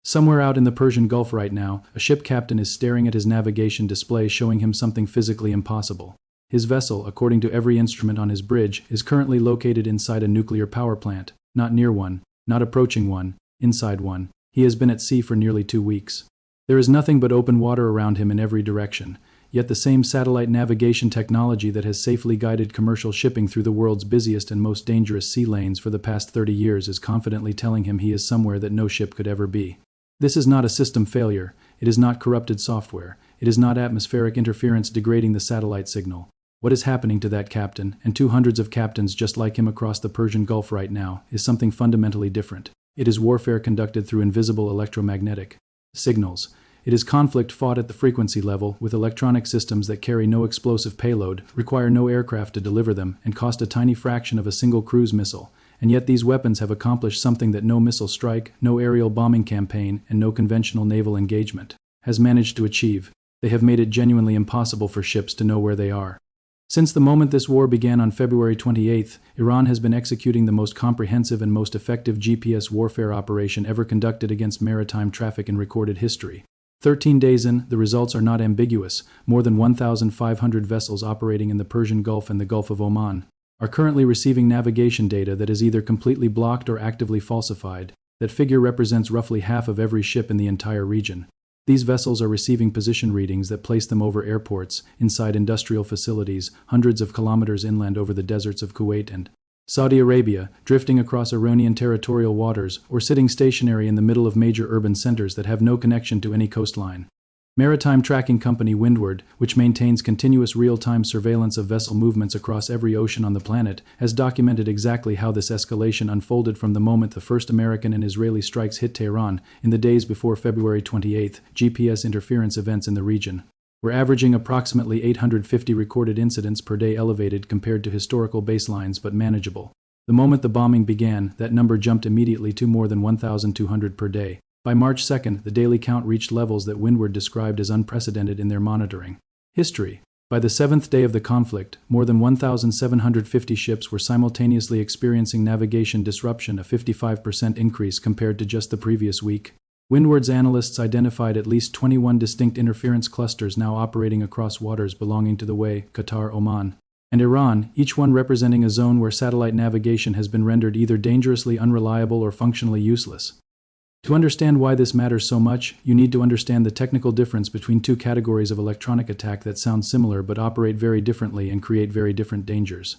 Somewhere out in the Persian Gulf right now, a ship captain is staring at his navigation display showing him something physically impossible. His vessel, according to every instrument on his bridge, is currently located inside a nuclear power plant, not near one, not approaching one, inside one. He has been at sea for nearly 2 weeks. There is nothing but open water around him in every direction, yet the same satellite navigation technology that has safely guided commercial shipping through the world's busiest and most dangerous sea lanes for the past 30 years is confidently telling him he is somewhere that no ship could ever be. This is not a system failure, it is not corrupted software, it is not atmospheric interference degrading the satellite signal. What is happening to that captain, and 200s of captains just like him across the Persian Gulf right now, is something fundamentally different. It is warfare conducted through invisible electromagnetic signals. It is conflict fought at the frequency level with electronic systems that carry no explosive payload, require no aircraft to deliver them, and cost a tiny fraction of a single cruise missile. And yet these weapons have accomplished something that no missile strike, no aerial bombing campaign, and no conventional naval engagement has managed to achieve. They have made it genuinely impossible for ships to know where they are. Since the moment this war began on February 28, Iran has been executing the most comprehensive and most effective GPS warfare operation ever conducted against maritime traffic in recorded history. 13 days in, the results are not ambiguous. More than 1,500 vessels operating in the Persian Gulf and the Gulf of Oman are currently receiving navigation data that is either completely blocked or actively falsified. That figure represents roughly half of every ship in the entire region. These vessels are receiving position readings that place them over airports, inside industrial facilities, hundreds of kilometers inland over the deserts of Kuwait and Saudi Arabia, drifting across Iranian territorial waters, or sitting stationary in the middle of major urban centers that have no connection to any coastline. Maritime tracking company Windward, which maintains continuous real-time surveillance of vessel movements across every ocean on the planet, has documented exactly how this escalation unfolded from the moment the first American and Israeli strikes hit Tehran in the days before February 28. GPS interference events in the region were averaging approximately 850 recorded incidents per day, elevated compared to historical baselines but manageable. The moment the bombing began, that number jumped immediately to more than 1,200 per day. By March 2, the daily count reached levels that Windward described as unprecedented in their monitoring history. By the 7th day of the conflict, more than 1,750 ships were simultaneously experiencing navigation disruption, a 55% increase compared to just the previous week. Windward's analysts identified at least 21 distinct interference clusters now operating across waters belonging to the UAE, Qatar, Oman, and Iran, each one representing a zone where satellite navigation has been rendered either dangerously unreliable or functionally useless. To understand why this matters so much, you need to understand the technical difference between two categories of electronic attack that sound similar but operate very differently and create very different dangers.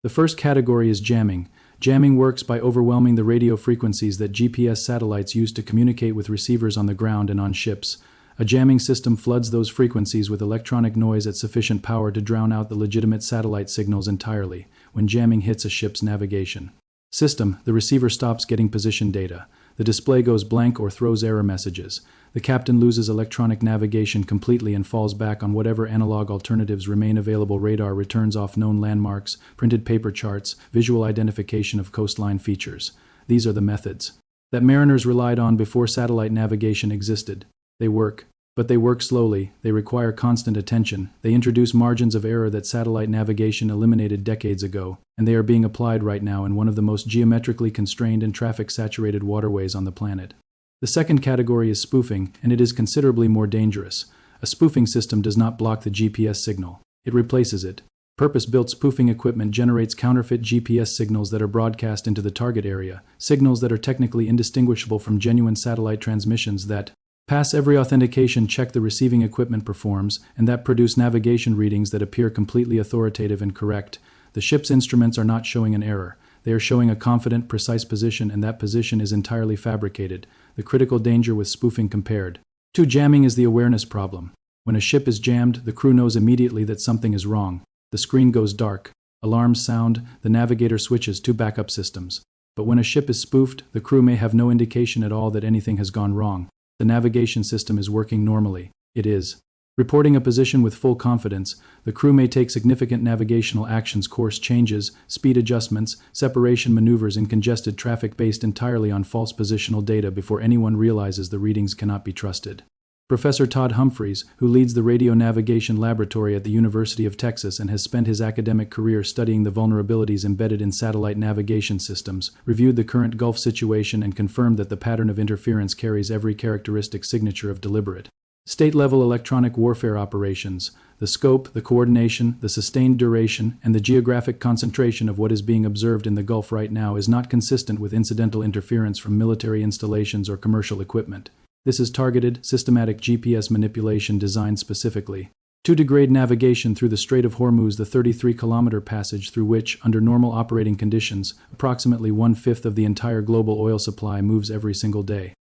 The first category is jamming. Jamming works by overwhelming the radio frequencies that GPS satellites use to communicate with receivers on the ground and on ships. A jamming system floods those frequencies with electronic noise at sufficient power to drown out the legitimate satellite signals entirely. When jamming hits a ship's navigation system, the receiver stops getting position data. The display goes blank or throws error messages. The captain loses electronic navigation completely and falls back on whatever analog alternatives remain available. Radar returns off known landmarks, printed paper charts, visual identification of coastline features. These are the methods that mariners relied on before satellite navigation existed. They work, but they work slowly, they require constant attention, they introduce margins of error that satellite navigation eliminated decades ago, and they are being applied right now in one of the most geometrically constrained and traffic-saturated waterways on the planet. The second category is spoofing, and it is considerably more dangerous. A spoofing system does not block the GPS signal. It replaces it. Purpose-built spoofing equipment generates counterfeit GPS signals that are broadcast into the target area, signals that are technically indistinguishable from genuine satellite transmissions that pass every authentication check the receiving equipment performs, and that produce navigation readings that appear completely authoritative and correct. The ship's instruments are not showing an error. They are showing a confident, precise position, and that position is entirely fabricated. The critical danger with spoofing compared to jamming is the awareness problem. When a ship is jammed, the crew knows immediately that something is wrong. The screen goes dark. Alarms sound. The navigator switches to backup systems. But when a ship is spoofed, the crew may have no indication at all that anything has gone wrong. The navigation system is working normally. It is reporting a position with full confidence. The crew may take significant navigational actions, course changes, speed adjustments, separation maneuvers in congested traffic based entirely on false positional data before anyone realizes the readings cannot be trusted. Professor Todd Humphreys, who leads the Radio Navigation Laboratory at the University of Texas and has spent his academic career studying the vulnerabilities embedded in satellite navigation systems, reviewed the current Gulf situation and confirmed that the pattern of interference carries every characteristic signature of deliberate state-level electronic warfare operations. The scope, the coordination, the sustained duration, and the geographic concentration of what is being observed in the Gulf right now is not consistent with incidental interference from military installations or commercial equipment. This is targeted, systematic GPS manipulation designed specifically to degrade navigation through the Strait of Hormuz, the 33-kilometer passage through which, under normal operating conditions, approximately one-fifth of the entire global oil supply moves every single day.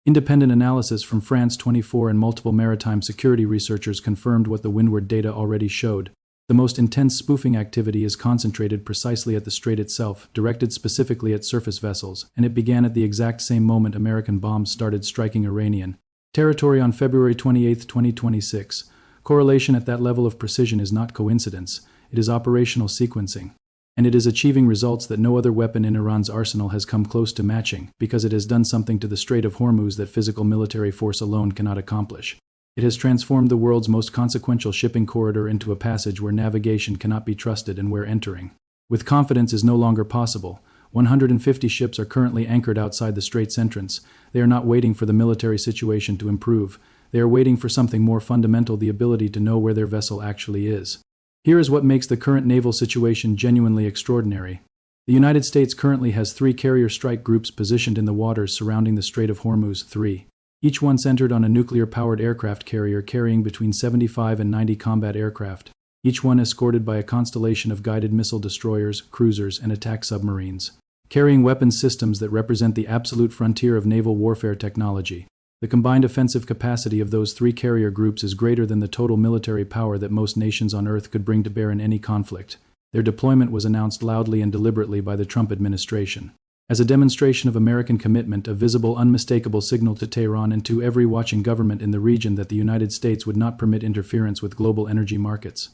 Independent analysis from France 24 and multiple maritime security researchers confirmed what the windward data already showed. The most intense spoofing activity is concentrated precisely at the strait itself, directed specifically at surface vessels, and it began at the exact same moment American bombs started striking Iranian territory on February 28, 2026. Correlation at that level of precision is not coincidence, it is operational sequencing. And it is achieving results that no other weapon in Iran's arsenal has come close to matching, because it has done something to the Strait of Hormuz that physical military force alone cannot accomplish. It has transformed the world's most consequential shipping corridor into a passage where navigation cannot be trusted and where entering with confidence is no longer possible. 150 ships are currently anchored outside the strait's entrance. They are not waiting for the military situation to improve. They are waiting for something more fundamental: the ability to know where their vessel actually is. Here is what makes the current naval situation genuinely extraordinary. The United States currently has 3 carrier strike groups positioned in the waters surrounding the Strait of Hormuz. 3. Each one centered on a nuclear-powered aircraft carrier carrying between 75 and 90 combat aircraft, each one escorted by a constellation of guided missile destroyers, cruisers, and attack submarines, carrying weapons systems that represent the absolute frontier of naval warfare technology. The combined offensive capacity of those 3 carrier groups is greater than the total military power that most nations on Earth could bring to bear in any conflict. Their deployment was announced loudly and deliberately by the Trump administration as a demonstration of American commitment, a visible, unmistakable signal to Tehran and to every watching government in the region that the United States would not permit interference with global energy markets.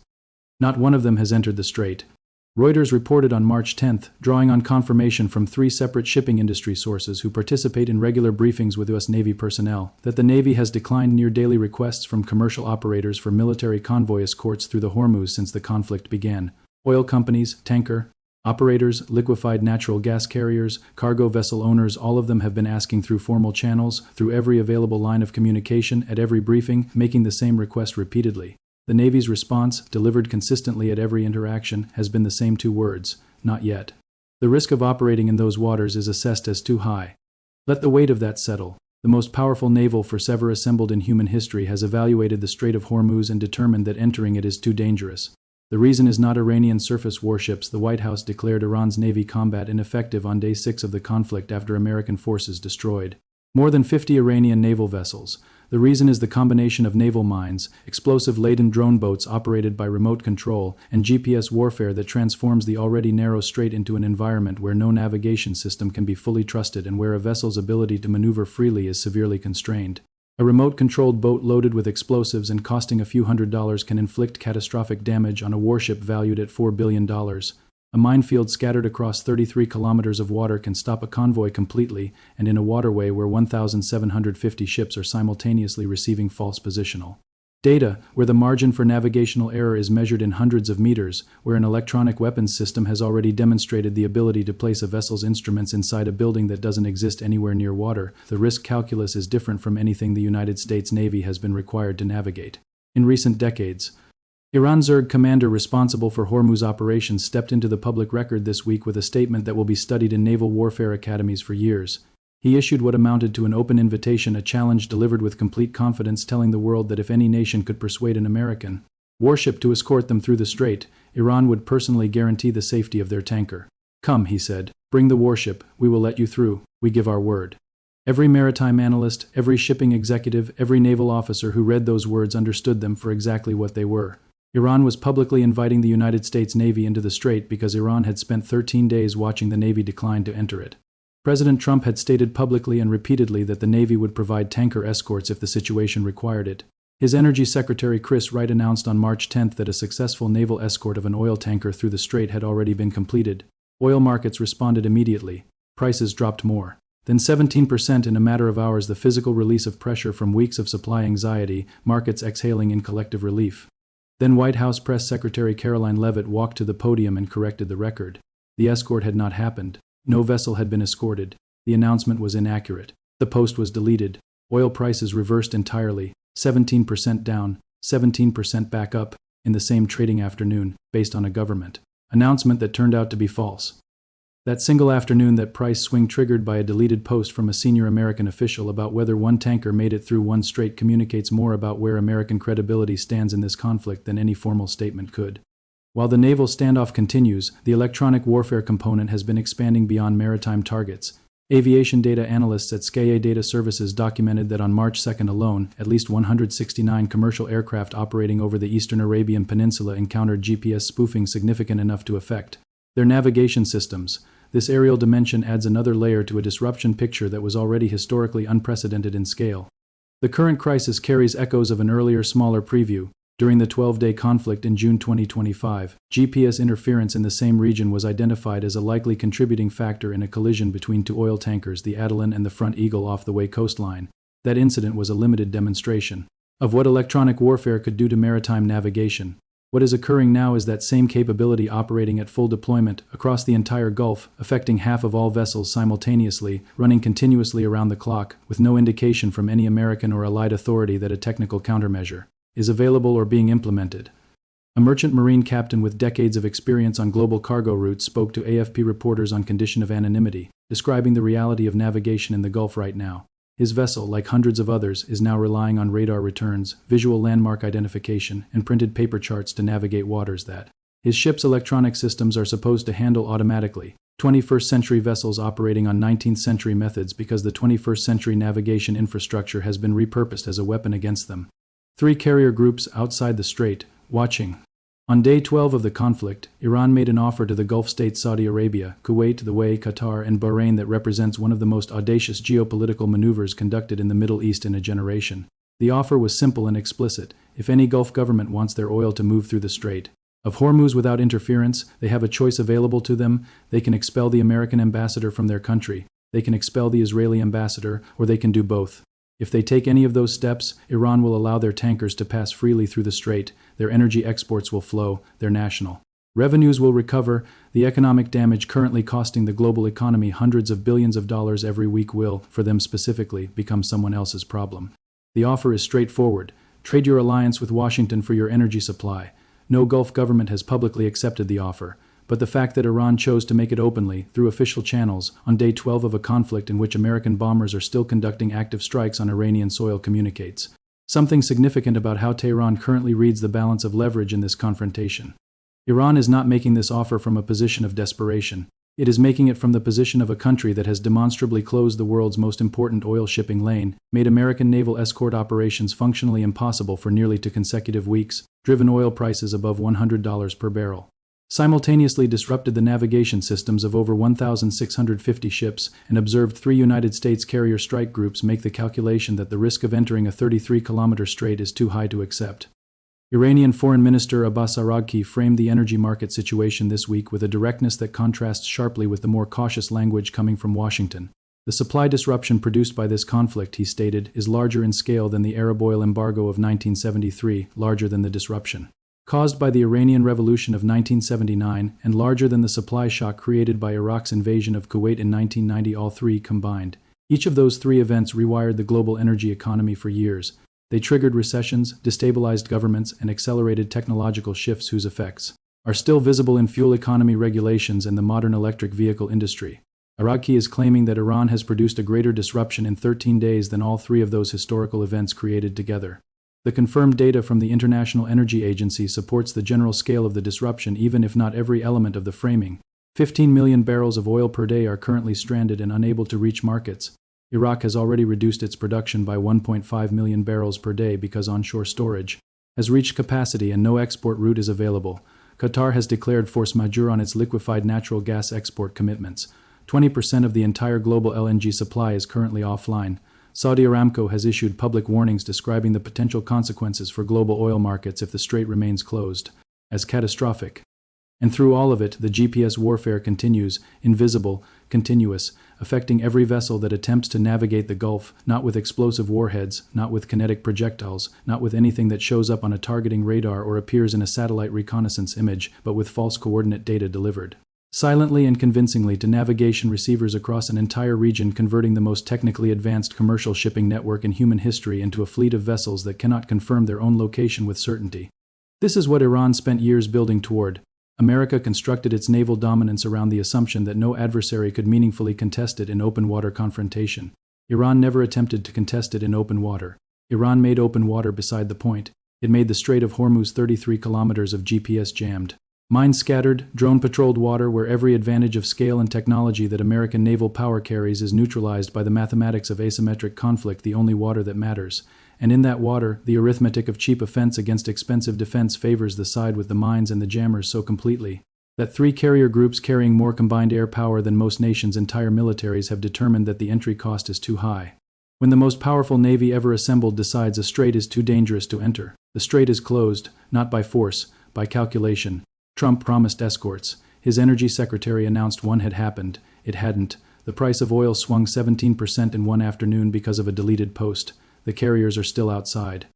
Not one of them has entered the strait. Reuters reported on March 10, drawing on confirmation from 3 separate shipping industry sources who participate in regular briefings with U.S. Navy personnel, that the Navy has declined near-daily requests from commercial operators for military convoy escorts through the Hormuz since the conflict began. Oil companies, tanker operators, liquefied natural gas carriers, cargo vessel owners, all of them have been asking through formal channels, through every available line of communication, at every briefing, making the same request repeatedly. The Navy's response, delivered consistently at every interaction, has been the same 2 words: not yet. The risk of operating in those waters is assessed as too high. Let the weight of that settle. The most powerful naval force ever assembled in human history has evaluated the Strait of Hormuz and determined that entering it is too dangerous. The reason is not Iranian surface warships. The White House declared Iran's Navy combat ineffective on day 6 of the conflict after American forces destroyed more than 50 Iranian naval vessels. The reason is the combination of naval mines, explosive-laden drone boats operated by remote control, and GPS warfare that transforms the already narrow strait into an environment where no navigation system can be fully trusted and where a vessel's ability to maneuver freely is severely constrained. A remote-controlled boat loaded with explosives and costing a few $100s can inflict catastrophic damage on a warship valued at $4 billion. A minefield scattered across 33 kilometers of water can stop a convoy completely, and in a waterway where 1,750 ships are simultaneously receiving false positional data, where the margin for navigational error is measured in hundreds of meters, where an electronic weapons system has already demonstrated the ability to place a vessel's instruments inside a building that doesn't exist anywhere near water, the risk calculus is different from anything the United States Navy has been required to navigate in recent decades. Iran Zerg commander responsible for Hormuz operations stepped into the public record this week with a statement that will be studied in naval warfare academies for years. He issued what amounted to an open invitation, a challenge delivered with complete confidence, telling the world that if any nation could persuade an American warship to escort them through the strait, Iran would personally guarantee the safety of their tanker. "Come," he said, "bring the warship, we will let you through, we give our word." Every maritime analyst, every shipping executive, every naval officer who read those words understood them for exactly what they were. Iran was publicly inviting the United States Navy into the strait because Iran had spent 13 days watching the Navy decline to enter it. President Trump had stated publicly and repeatedly that the Navy would provide tanker escorts if the situation required it. His Energy Secretary Chris Wright announced on March 10 that a successful naval escort of an oil tanker through the strait had already been completed. Oil markets responded immediately. Prices dropped more. Then 17% in a matter of hours, the physical release of pressure from weeks of supply anxiety, markets exhaling in collective relief. Then White House Press Secretary Caroline Leavitt walked to the podium and corrected the record. The escort had not happened. No vessel had been escorted. The announcement was inaccurate. The post was deleted. Oil prices reversed entirely, 17% down, 17% back up, in the same trading afternoon, based on a government announcement that turned out to be false. That single afternoon, that price swing triggered by a deleted post from a senior American official about whether one tanker made it through one strait communicates more about where American credibility stands in this conflict than any formal statement could. While the naval standoff continues, the electronic warfare component has been expanding beyond maritime targets. Aviation data analysts at SKA Data Services documented that on March 2nd alone, at least 169 commercial aircraft operating over the eastern Arabian Peninsula encountered GPS spoofing significant enough to affect their navigation systems. This aerial dimension adds another layer to a disruption picture that was already historically unprecedented in scale. The current crisis carries echoes of an earlier, smaller preview. During the 12-day conflict in June 2025, GPS interference in the same region was identified as a likely contributing factor in a collision between two oil tankers, the Adelan and the Front Eagle, off the Way coastline. That incident was a limited demonstration of what electronic warfare could do to maritime navigation. What is occurring now is that same capability operating at full deployment across the entire Gulf, affecting half of all vessels simultaneously, running continuously around the clock, with no indication from any American or allied authority that a technical countermeasure is available or being implemented. A merchant marine captain with decades of experience on global cargo routes spoke to AFP reporters on condition of anonymity, describing the reality of navigation in the Gulf right now. His vessel, like hundreds of others, is now relying on radar returns, visual landmark identification, and printed paper charts to navigate waters that his ship's electronic systems are supposed to handle automatically. 21st century vessels operating on 19th century methods because the 21st century navigation infrastructure has been repurposed as a weapon against them. 3 carrier groups outside the strait, watching. On day 12 of the conflict, Iran made an offer to the Gulf states Saudi Arabia, Kuwait, the Way, Qatar, and Bahrain that represents one of the most audacious geopolitical maneuvers conducted in the Middle East in a generation. The offer was simple and explicit. If any Gulf government wants their oil to move through the Strait of Hormuz without interference, they have a choice available to them. They can expel the American ambassador from their country, they can expel the Israeli ambassador, or they can do both. If they take any of those steps, Iran will allow their tankers to pass freely through the strait, their energy exports will flow, their national revenues will recover, the economic damage currently costing the global economy hundreds of billions of dollars every week will, for them specifically, become someone else's problem. The offer is straightforward. Trade your alliance with Washington for your energy supply. No Gulf government has publicly accepted the offer, but the fact that Iran chose to make it openly, through official channels, on day 12 of a conflict in which American bombers are still conducting active strikes on Iranian soil communicates something significant about how Tehran currently reads the balance of leverage in this confrontation. Iran is not making this offer from a position of desperation. It is making it from the position of a country that has demonstrably closed the world's most important oil shipping lane, made American naval escort operations functionally impossible for nearly 2 consecutive weeks, driven oil prices above $100 per barrel, simultaneously disrupted the navigation systems of over 1,650 ships, and observed 3 United States carrier strike groups make the calculation that the risk of entering a 33-kilometer strait is too high to accept. Iranian Foreign Minister Abbas Araghchi framed the energy market situation this week with a directness that contrasts sharply with the more cautious language coming from Washington. The supply disruption produced by this conflict, he stated, is larger in scale than the Arab oil embargo of 1973, larger than the disruption caused by the Iranian Revolution of 1979, and larger than the supply shock created by Iraq's invasion of Kuwait in 1990, all 3 combined. Each of those 3 events rewired the global energy economy for years. They triggered recessions, destabilized governments, and accelerated technological shifts whose effects are still visible in fuel economy regulations and the modern electric vehicle industry. Araghchi is claiming that Iran has produced a greater disruption in 13 days than all 3 of those historical events created together. The confirmed data from the International Energy Agency supports the general scale of the disruption, even if not every element of the framing. 15 million barrels of oil per day are currently stranded and unable to reach markets. Iraq has already reduced its production by 1.5 million barrels per day because onshore storage has reached capacity and no export route is available. Qatar has declared force majeure on its liquefied natural gas export commitments. 20% of the entire global LNG supply is currently offline. Saudi Aramco has issued public warnings describing the potential consequences for global oil markets if the strait remains closed as catastrophic. And through all of it, the GPS warfare continues, invisible, continuous, affecting every vessel that attempts to navigate the Gulf, not with explosive warheads, not with kinetic projectiles, not with anything that shows up on a targeting radar or appears in a satellite reconnaissance image, but with false coordinate data delivered silently and convincingly to navigation receivers across an entire region, converting the most technically advanced commercial shipping network in human history into a fleet of vessels that cannot confirm their own location with certainty. This is what Iran spent years building toward. America constructed its naval dominance around the assumption that no adversary could meaningfully contest it in open water confrontation. Iran never attempted to contest it in open water. Iran made open water beside the point. It made the Strait of Hormuz 33 kilometers of GPS jammed. Mines scattered, drone-patrolled water where every advantage of scale and technology that American naval power carries is neutralized by the mathematics of asymmetric conflict, the only water that matters. And in that water, the arithmetic of cheap offense against expensive defense favors the side with the mines and the jammers so completely that 3 carrier groups carrying more combined air power than most nations' entire militaries have determined that the entry cost is too high. When the most powerful navy ever assembled decides a strait is too dangerous to enter, the strait is closed, not by force, by calculation. Trump promised escorts. His energy secretary announced one had happened. It hadn't. The price of oil swung 17% in one afternoon because of a deleted post. The carriers are still outside.